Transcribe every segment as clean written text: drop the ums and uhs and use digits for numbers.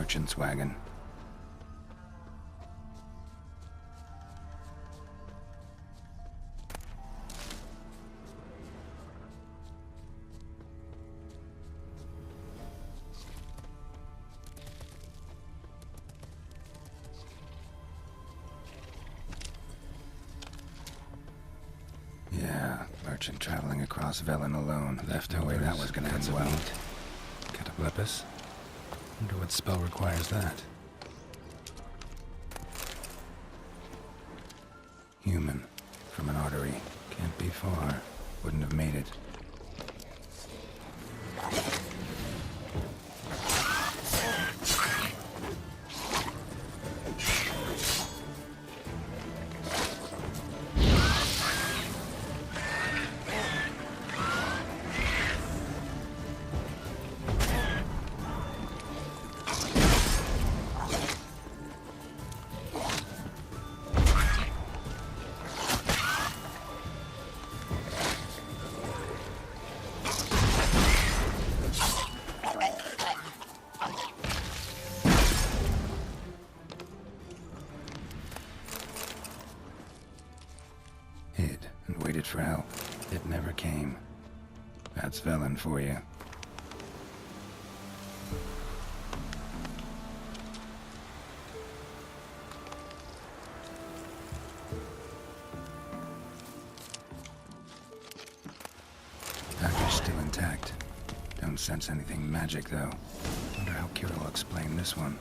merchant's wagon. Yeah, merchant traveling across Velen alone. Left no way that was gonna end well. Cataplepis? Wonder what spell requires that. Human. From an artery. Can't be far. Wouldn't have made it. Hid and waited for help. It never came. That's Velen for you. Package still intact. Don't sense anything magic, though. Wonder how Kira will explain this one.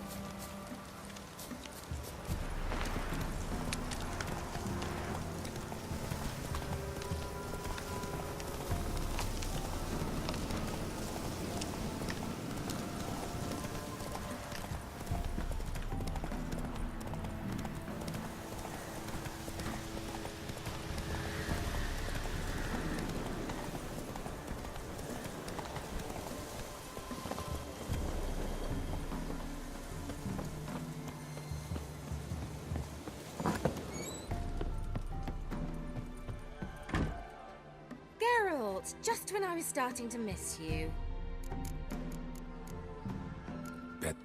Just when I was starting to miss you. Bet.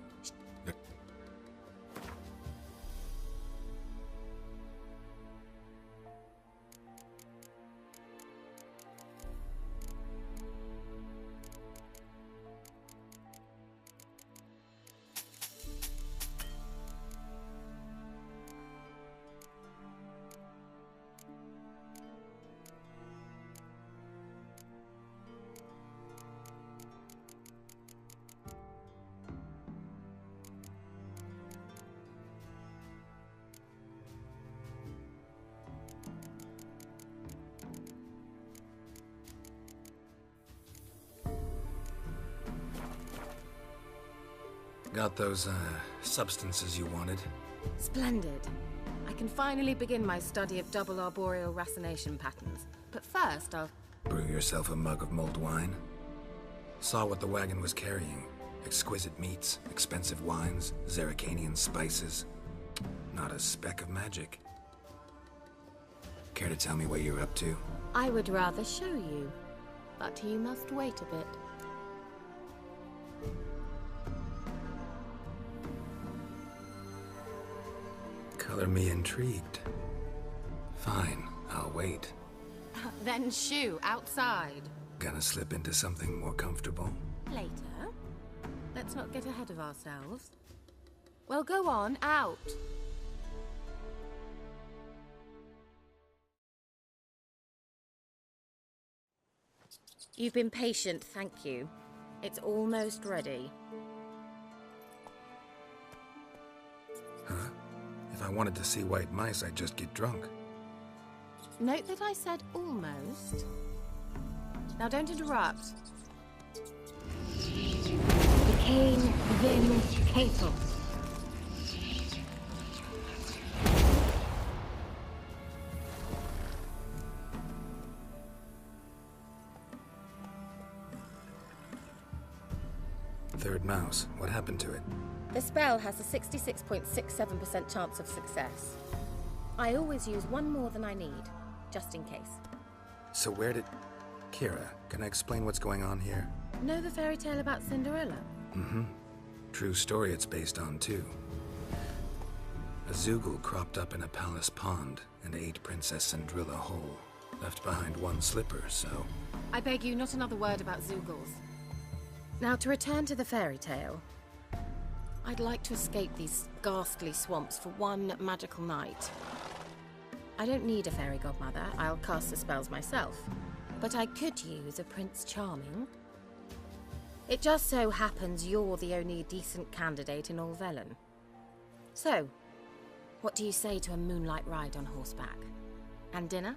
Got those, substances you wanted? Splendid. I can finally begin my study of double arboreal racination patterns. But first, I'll... Brew yourself a mug of mulled wine? Saw what the wagon was carrying. Exquisite meats, expensive wines, Zerrikanian spices. Not a speck of magic. Care to tell me what you're up to? I would rather show you. But you must wait a bit. Color me intrigued. Fine, I'll wait. Then shoo, outside. Gonna slip into something more comfortable? Later. Let's not get ahead of ourselves. Well, go on, out. You've been patient, thank you. It's almost ready. Huh? If I wanted to see white mice, I'd just get drunk. Note that I said almost. Now don't interrupt. Became Vin Capel. Third mouse. What happened to it? The spell has a 66.67% chance of success. I always use one more than I need, just in case. So where did... Kira, can I explain what's going on here? Know the fairy tale about Cinderella? Mm-hmm. True story it's based on, too. A Zoogle cropped up in a palace pond and ate Princess Cendrilla whole. Left behind one slipper, so... I beg you, not another word about Zoogles. Now, to return to the fairy tale, I'd like to escape these ghastly swamps for one magical night. I don't need a fairy godmother, I'll cast the spells myself. But I could use a Prince Charming. It just so happens you're the only decent candidate in all Velen. So, what do you say to a moonlight ride on horseback? And dinner?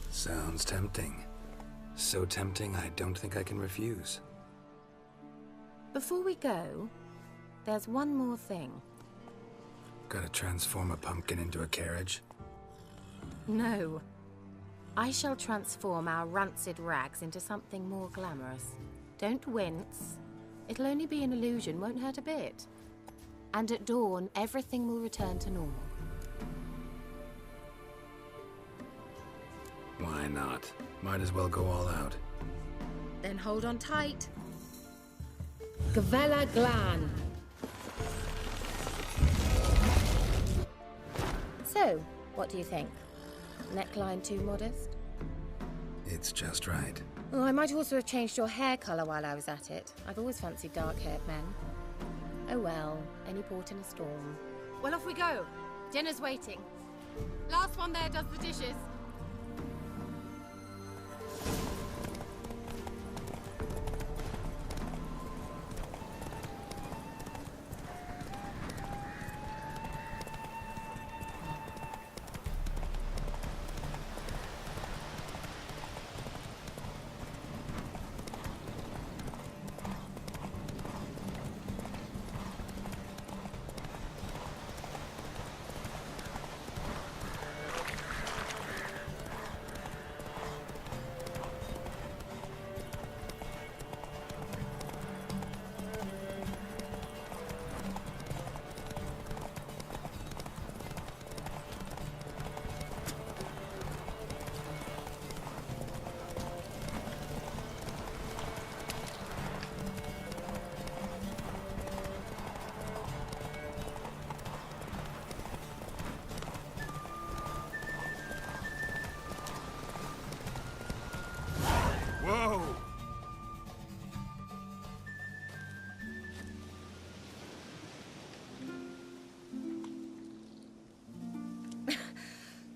Sounds tempting. So tempting, I don't think I can refuse. Before we go, there's one more thing. Gotta transform a pumpkin into a carriage? No. I shall transform our rancid rags into something more glamorous. Don't wince. It'll only be an illusion, won't hurt a bit. And at dawn, everything will return to normal. Why not? Might as well go all out. Then hold on tight. Gavella Glan. So, what do you think? Neckline too modest? It's just right. Well, I might also have changed your hair colour while I was at it. I've always fancied dark-haired men. Oh well, any port in a storm. Well, off we go. Dinner's waiting. Last one there does the dishes. Whoa!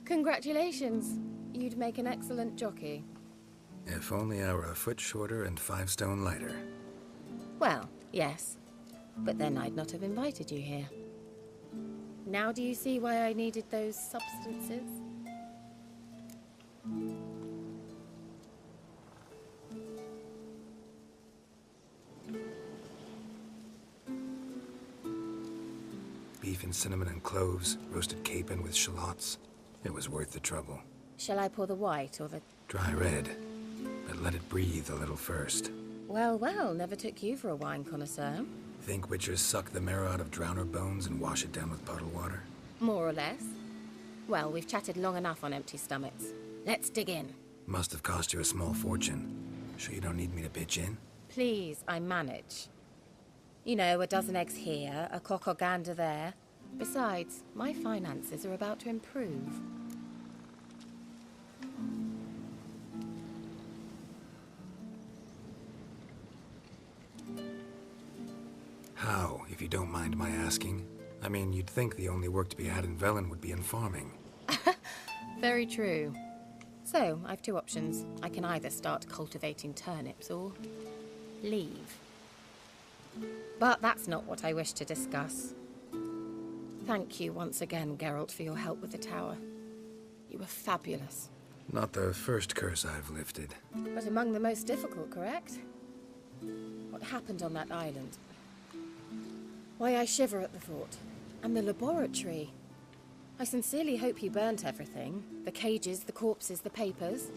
Congratulations. You'd make an excellent jockey. If only I were a foot shorter and 5 stone lighter. Well, yes. But then I'd not have invited you here. Now do you see why I needed those substances? Beef and cinnamon and cloves, roasted capon with shallots. It was worth the trouble. Shall I pour the white or the... Dry red, but let it breathe a little first. Well, well, never took you for a wine connoisseur. Think witchers suck the marrow out of drowner bones and wash it down with puddle water? More or less. Well, we've chatted long enough on empty stomachs. Let's dig in. Must have cost you a small fortune. Sure you don't need me to pitch in? Please, I manage. You know, a dozen eggs here, a cock or gander there. Besides, my finances are about to improve. How, if you don't mind my asking? I mean, you'd think the only work to be had in Velen would be in farming. Very true. So, I've 2 options. I can either start cultivating turnips or leave. But that's not what I wish to discuss. Thank you once again, Geralt, for your help with the tower. You were fabulous. Not the first curse I've lifted. But among the most difficult, correct? What happened on that island? Why, I shiver at the thought. And the laboratory. I sincerely hope you burnt everything. The cages, the corpses, the papers.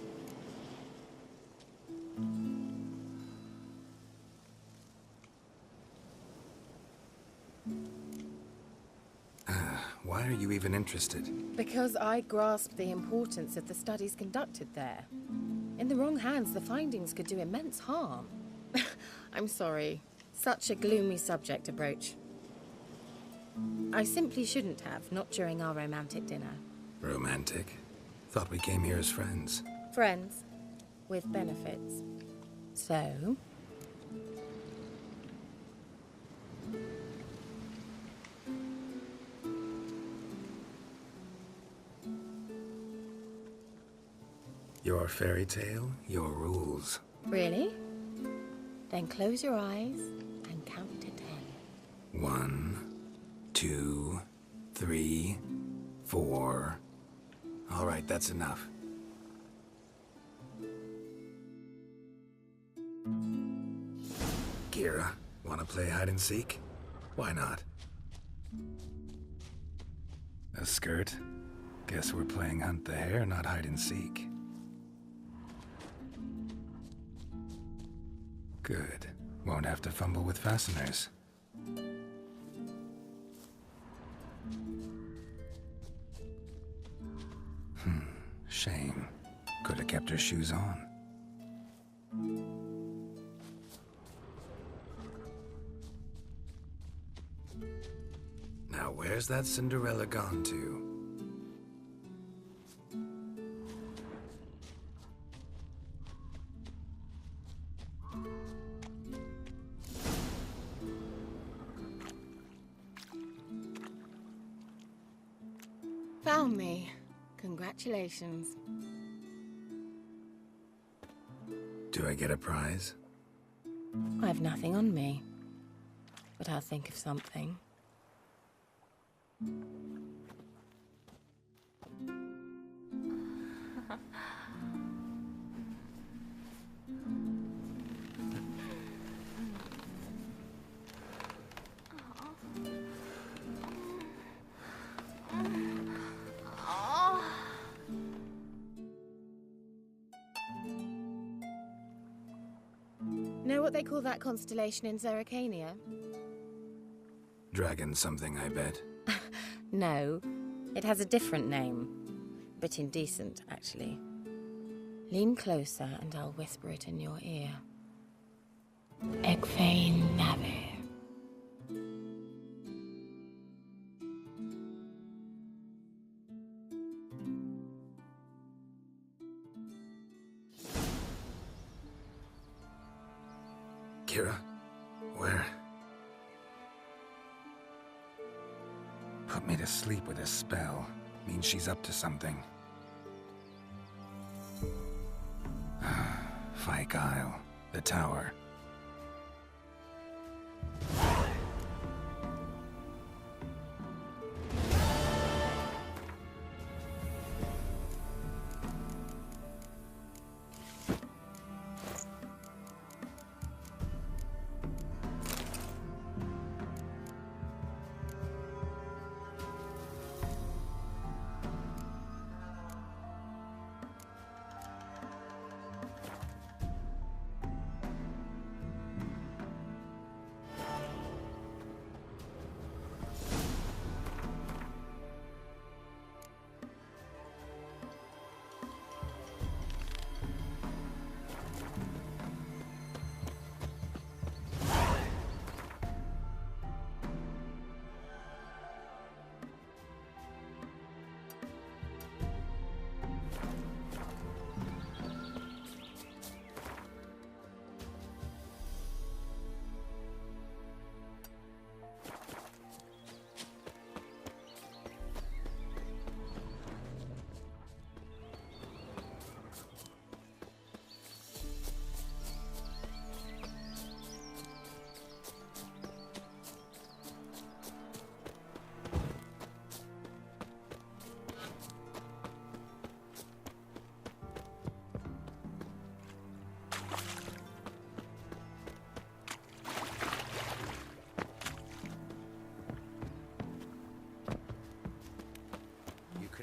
Why are you even interested? Because I grasp the importance of the studies conducted there. In the wrong hands, the findings could do immense harm. I'm sorry. Such a gloomy subject to broach. I simply shouldn't have, not during our romantic dinner. Romantic? Thought we came here as friends. Friends, with benefits. So? Your fairy tale, your rules. Really? Then close your eyes and count to 10. 1, 2, 3, 4. All right, that's enough. Kira, wanna play hide and seek? Why not? A skirt? Guess we're playing hunt the hare, not hide and seek. Good. Won't have to fumble with fasteners. Shame. Could have kept her shoes on. Now where's that Cinderella gone to? Found me. Congratulations. Do I get a prize? I've nothing on me, but I'll think of something. Know what they call that constellation in Zerrikania? Dragon something, I bet. No, it has a different name. Bit indecent, actually. Lean closer and I'll whisper it in your ear. Egfain Nave. Kira, where? Put me to sleep with a spell. Means she's up to something. Fyke Isle. The tower.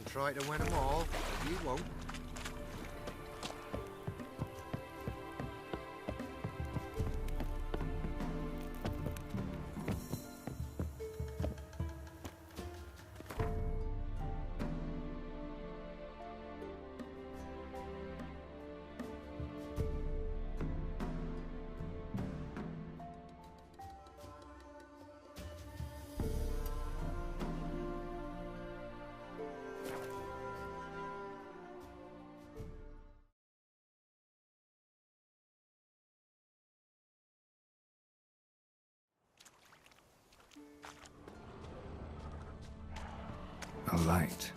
Try to win them all, but you won't. light.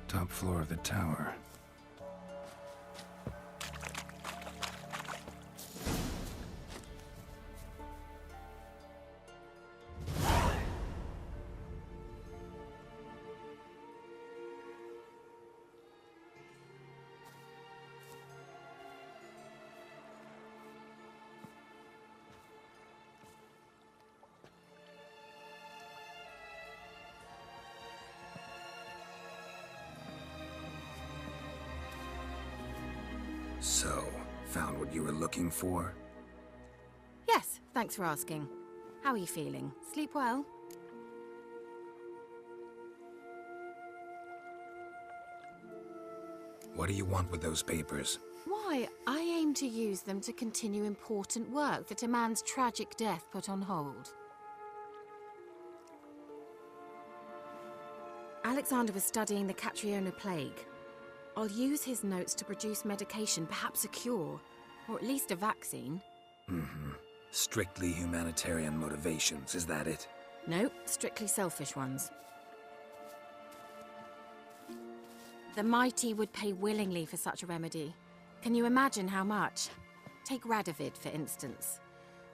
Top floor of the tower. So, found what you were looking for? Yes, thanks for asking. How are you feeling? Sleep well? What do you want with those papers? Why, I aim to use them to continue important work that a man's tragic death put on hold. Alexander was studying the Catriona plague. I'll use his notes to produce medication, perhaps a cure, or at least a vaccine. Strictly humanitarian motivations, is that it? No, strictly selfish ones. The mighty would pay willingly for such a remedy. Can you imagine how much? Take Radovid, for instance.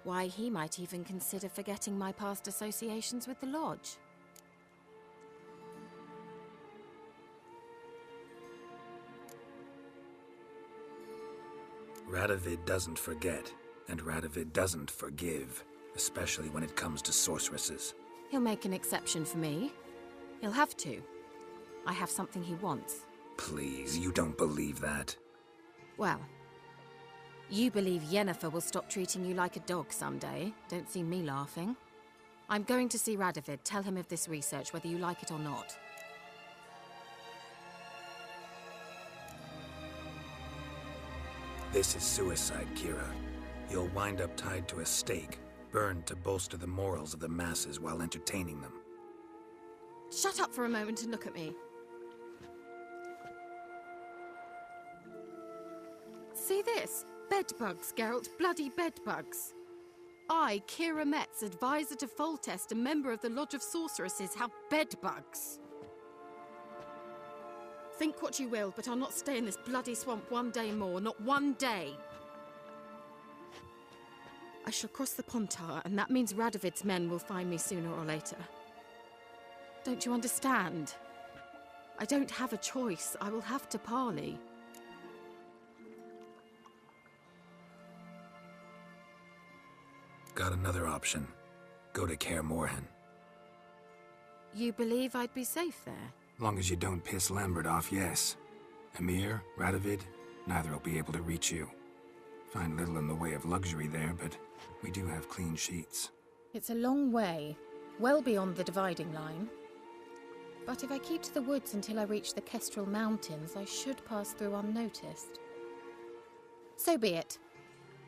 Why, he might even consider forgetting my past associations with the Lodge. Radovid doesn't forget, and Radovid doesn't forgive, especially when it comes to sorceresses. He'll make an exception for me. He'll have to. I have something he wants. Please, you don't believe that. Well, you believe Yennefer will stop treating you like a dog someday. Don't see me laughing. I'm going to see Radovid. Tell him of this research, whether you like it or not. This is suicide, Kira. You'll wind up tied to a stake, burned to bolster the morals of the masses while entertaining them. Shut up for a moment and look at me. See this? Bedbugs, Geralt. Bloody bedbugs. I, Kira Metz, advisor to Foltest, a member of the Lodge of Sorceresses, have bedbugs. Think what you will, but I'll not stay in this bloody swamp one day more. Not one day. I shall cross the Pontar, and that means Radovid's men will find me sooner or later. Don't you understand? I don't have a choice. I will have to parley. Got another option. Go to Kaer Morhen. You believe I'd be safe there? Long as you don't piss Lambert off, yes. Emir, Radovid, neither will be able to reach you. Find little in the way of luxury there, but we do have clean sheets. It's a long way, well beyond the dividing line. But if I keep to the woods until I reach the Kestrel Mountains, I should pass through unnoticed. So be it.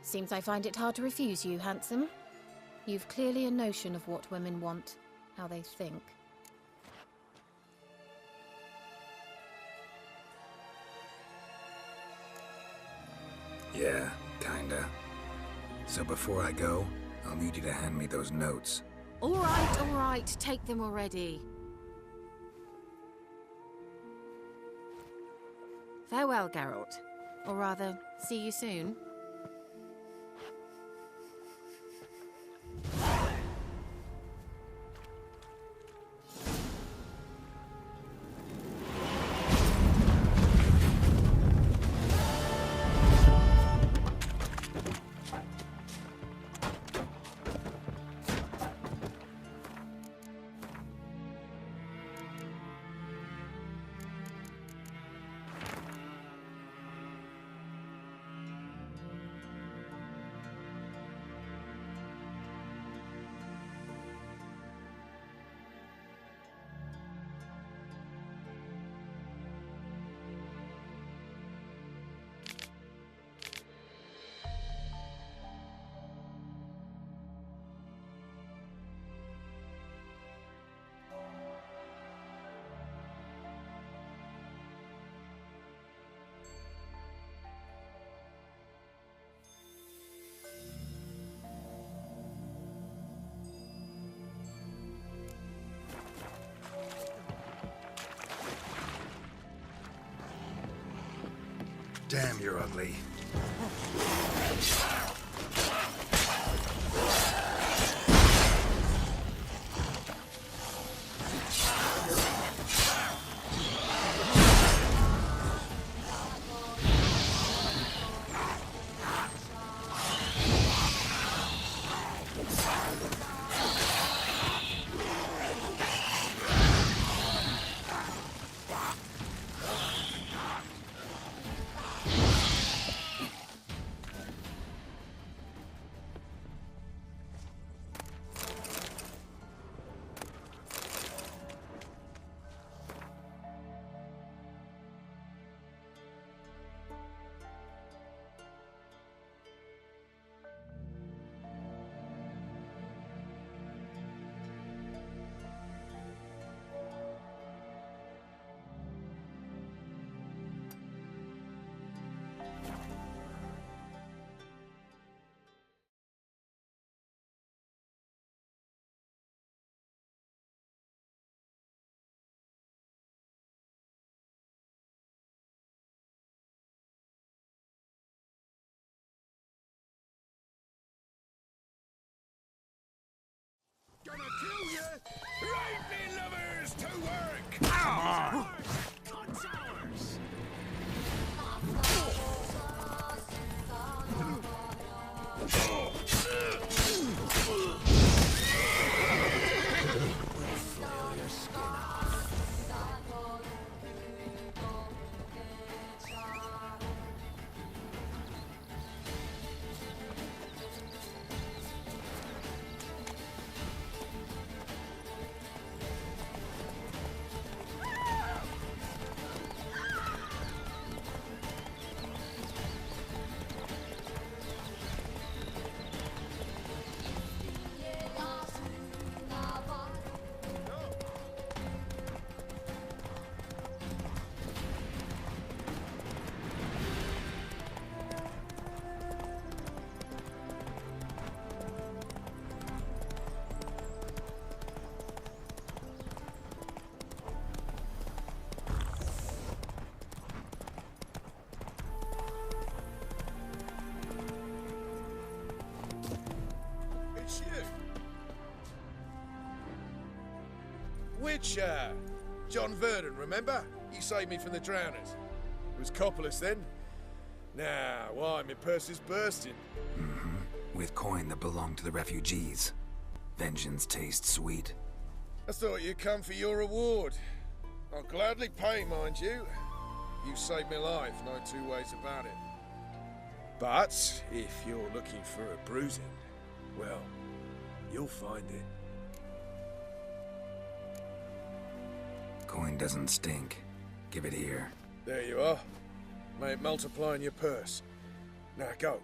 Seems I find it hard to refuse you, handsome. You've clearly a notion of what women want, how they think. Yeah, kinda. So before I go, I'll need you to hand me those notes. All right, take them already. Farewell, Geralt. Or rather, see you soon. Damn, you're ugly. Gonna kill you! Right, lovers, to work! Come on! Cuts ours! Flail your skin off. It's you! Witcher! John Verdon, remember? You saved me from the drowners. It was Coppolis then. Now, why, my purse is bursting. With coin that belonged to the refugees. Vengeance tastes sweet. I thought you'd come for your reward. I'll gladly pay, mind you. You saved my life, no two ways about it. But if you're looking for a bruising, well, you'll find it. Coin doesn't stink. Give it here. There you are. May it multiply in your purse. Now go.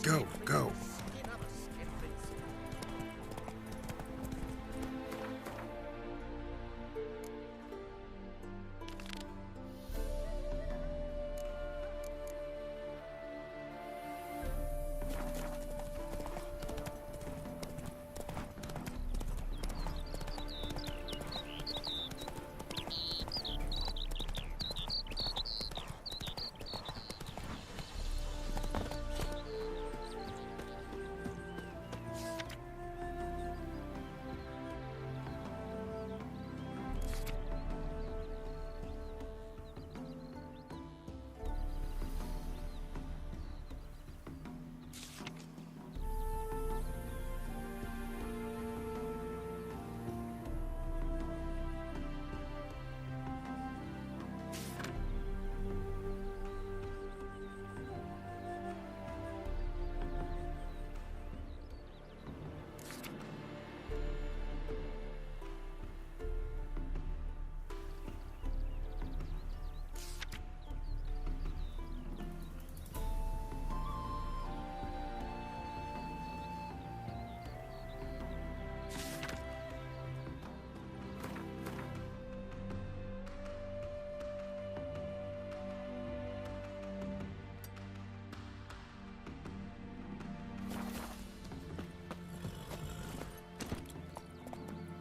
Go, go.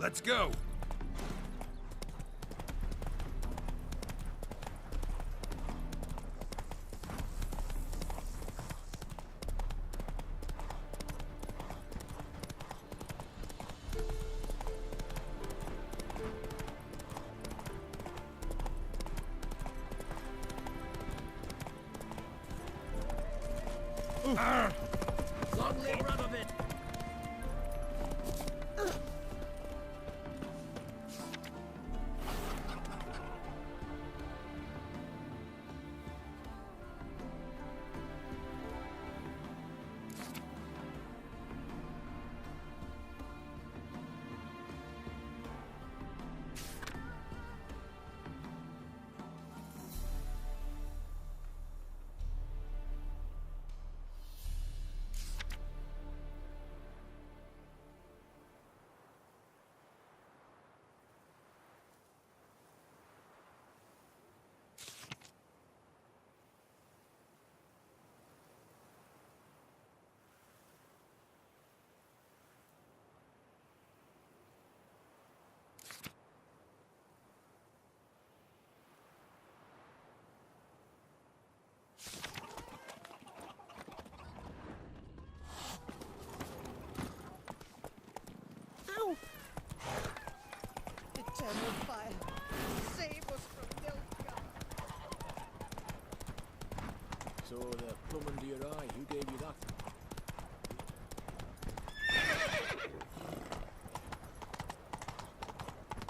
Let's go. Long live Radovid! Ow! Eternal fire, save us from Nilfgaard. So the plum under your eye, who gave you that?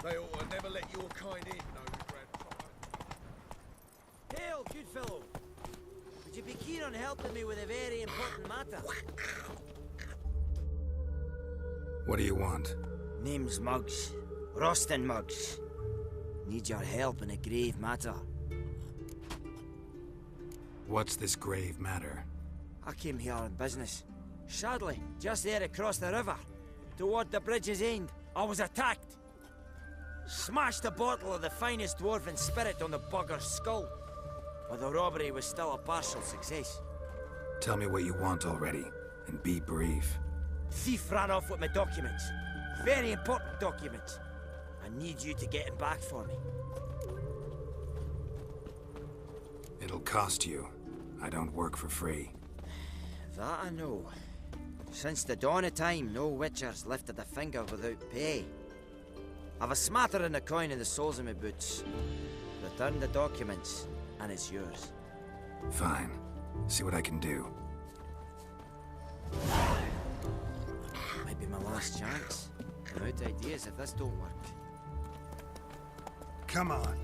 They ought to never let your kind in, no regret. Hail, good fellow. Would you be keen on helping me with a very important matter? What do you want? Name's Muggs. Rostin Muggs. Need your help in a grave matter. What's this grave matter? I came here on business. Sadly, just there across the river, toward the bridge's end, I was attacked. Smashed a bottle of the finest dwarven spirit on the bugger's skull. But the robbery was still a partial success. Tell me what you want already, and be brief. Thief ran off with my documents. Very important documents. I need you to get him back for me. It'll cost you. I don't work for free. That I know. Since the dawn of time, no witcher's lifted a finger without pay. I've a smattering of coin in the soles of my boots. Return the documents, and it's yours. Fine. See what I can do. Might be my last chance. I'm out of ideas if this don't work. Come on.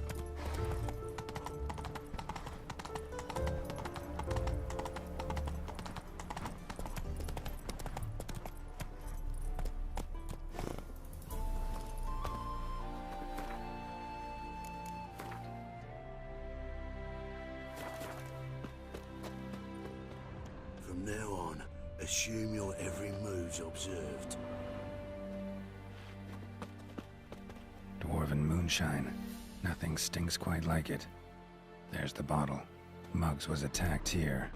From now on, assume your every move's observed. Dwarven moonshine. Nothing stinks quite like it. There's the bottle. Muggs was attacked here.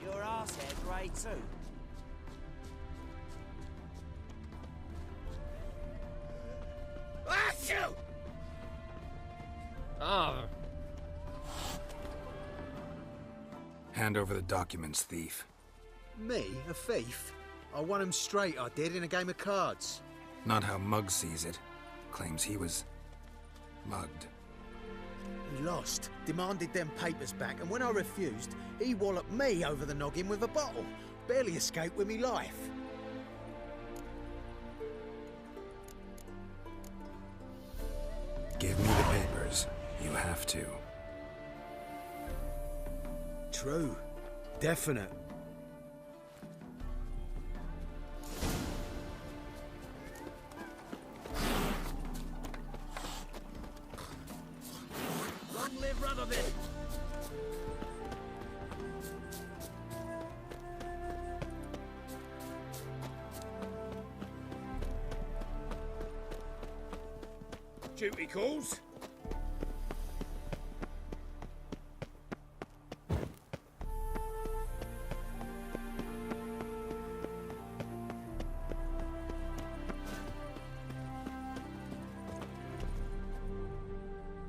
Your arse head right too. Hand over the documents, thief. Me? A thief? I won him straight, I did, in a game of cards. Not how Muggs sees it. Claims he was mugged. He lost, demanded them papers back, and when I refused, he walloped me over the noggin with a bottle. Barely escaped with me life. Give me the papers. You have to. True. Definite. Long live Radovid! Duty calls.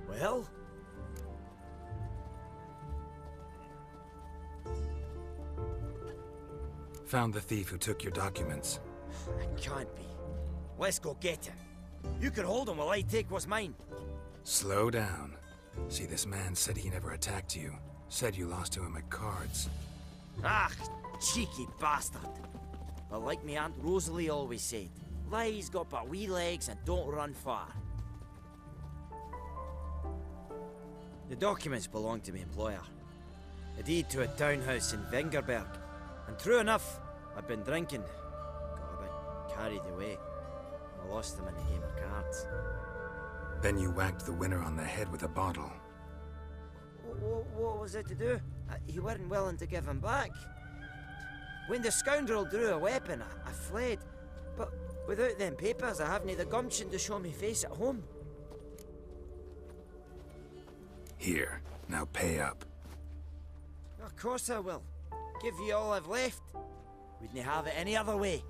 Well? Found the thief who took your documents. It can't be. Let's go get him. You can hold him while I take what's mine. Slow down. See, this man said he never attacked you. Said you lost to him at cards. Ah, cheeky bastard. But like me Aunt Rosalie always said, lies got but wee legs and don't run far. The documents belong to my employer. A deed to a townhouse in Vengerberg. And true enough, I'd been drinking. Got a bit carried away. I lost them in a game of cards. Then you whacked the winner on the head with a bottle. What was it to do? You weren't willing to give him back. When the scoundrel drew a weapon, I fled. But without them papers, I haven't the gumption to show me face at home. Here, now pay up. Of course I will. Give you all I've left. Wouldn't have it any other way.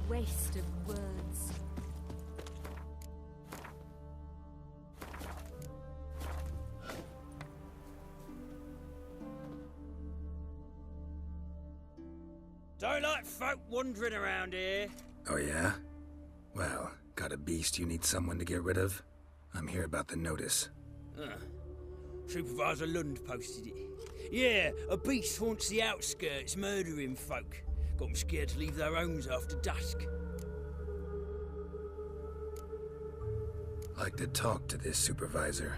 Waste of words. Don't like folk wandering around here. Oh yeah? Well, got a beast you need someone to get rid of? I'm here about the notice. Supervisor Lund posted it. Yeah, a beast haunts the outskirts, murdering folk. Got them scared to leave their homes after dusk. Like to talk to this supervisor.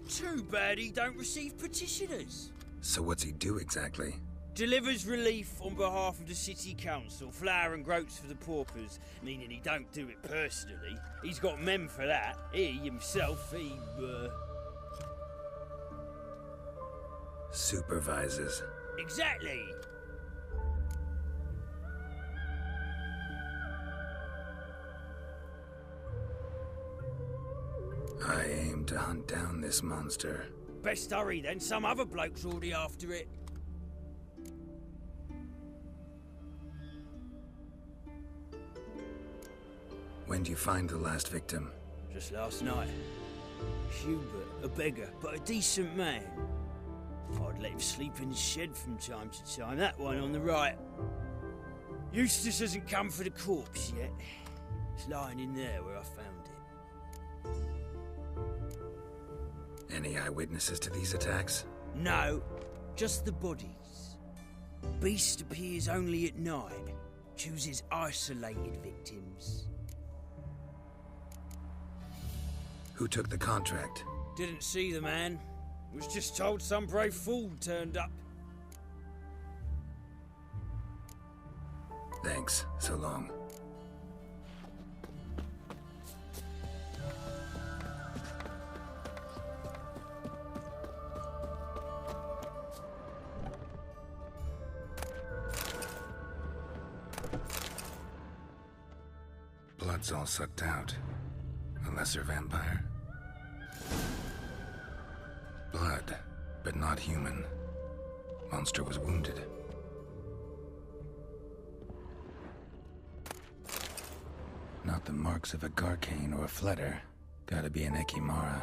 Too bad he don't receive petitioners. So what's he do exactly? Delivers relief on behalf of the city council, flour and groats for the paupers, meaning he don't do it personally. He's got men for that. He himself, Supervises. Exactly. I aim to hunt down this monster. Best hurry then, some other bloke's already after it. When do you find the last victim? Just last night. Hubert, a beggar, but a decent man. I'd let him sleep in the shed from time to time, that one on the right. Eustace hasn't come for the corpse yet. It's lying in there where I found it. Any eyewitnesses to these attacks? No, just the bodies. Beast appears only at night, chooses isolated victims. Who took the contract? Didn't see the man. Was just told some brave fool turned up. Thanks. So long. Blood's all sucked out. A lesser vampire. Blood, but not human. Monster was wounded. Not the marks of a Garcane or a Fletter. Gotta be an Ekimara.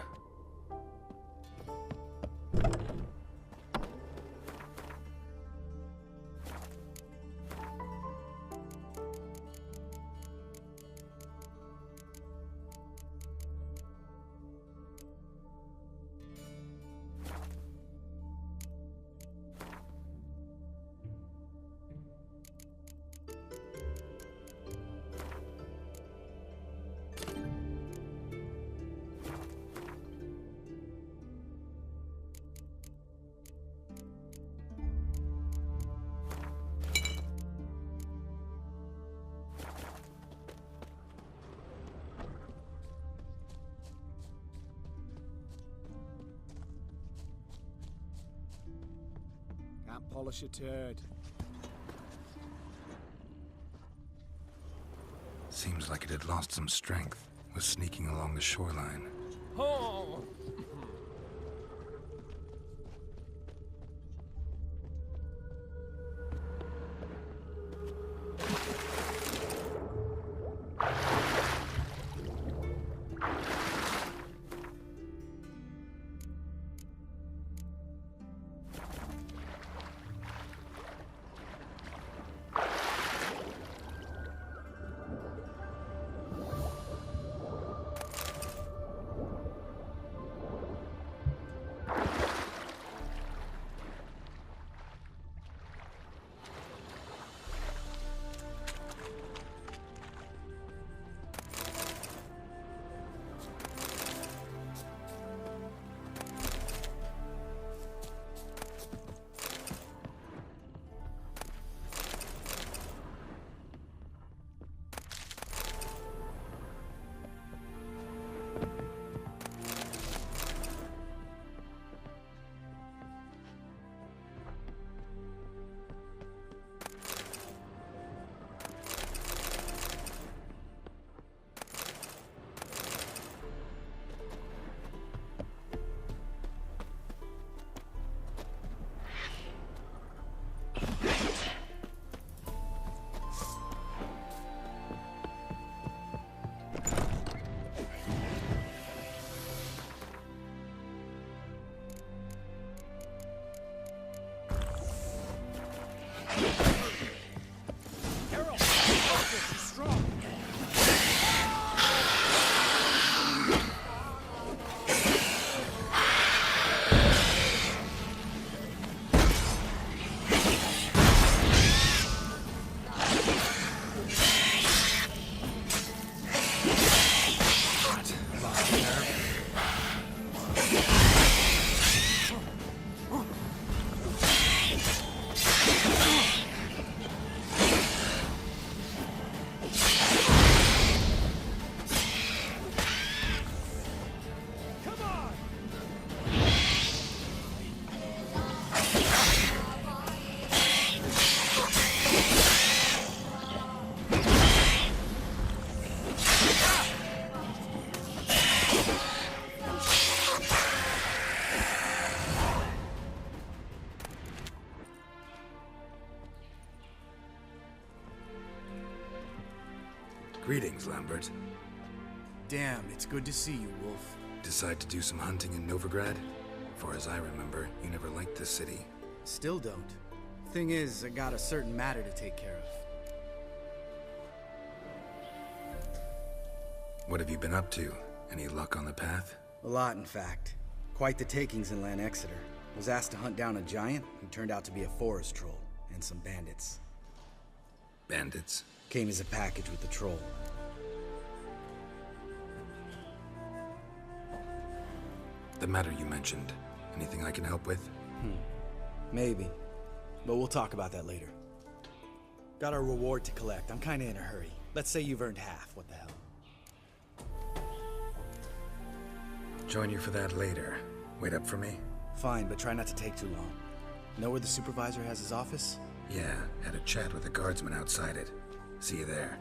polish a turd. Seems like it had lost some strength. Was sneaking along the shoreline. Oh! Greetings, Lambert. Damn, it's good to see you, Wolf. Decide to do some hunting in Novigrad? Far as I remember, you never liked this city. Still don't. Thing is, I got a certain matter to take care of. What have you been up to? Any luck on the path? A lot, in fact. Quite the takings in Lan Exeter. Was asked to hunt down a giant who turned out to be a forest troll, and some bandits. Bandits? Came as a package with the troll. The matter you mentioned. Anything I can help with? Maybe. But we'll talk about that later. Got a reward to collect. I'm kinda in a hurry. Let's say you've earned half. What the hell? Join you for that later. Wait up for me? Fine, but try not to take too long. Know where the supervisor has his office? Yeah, had a chat with the guardsman outside it. See you there.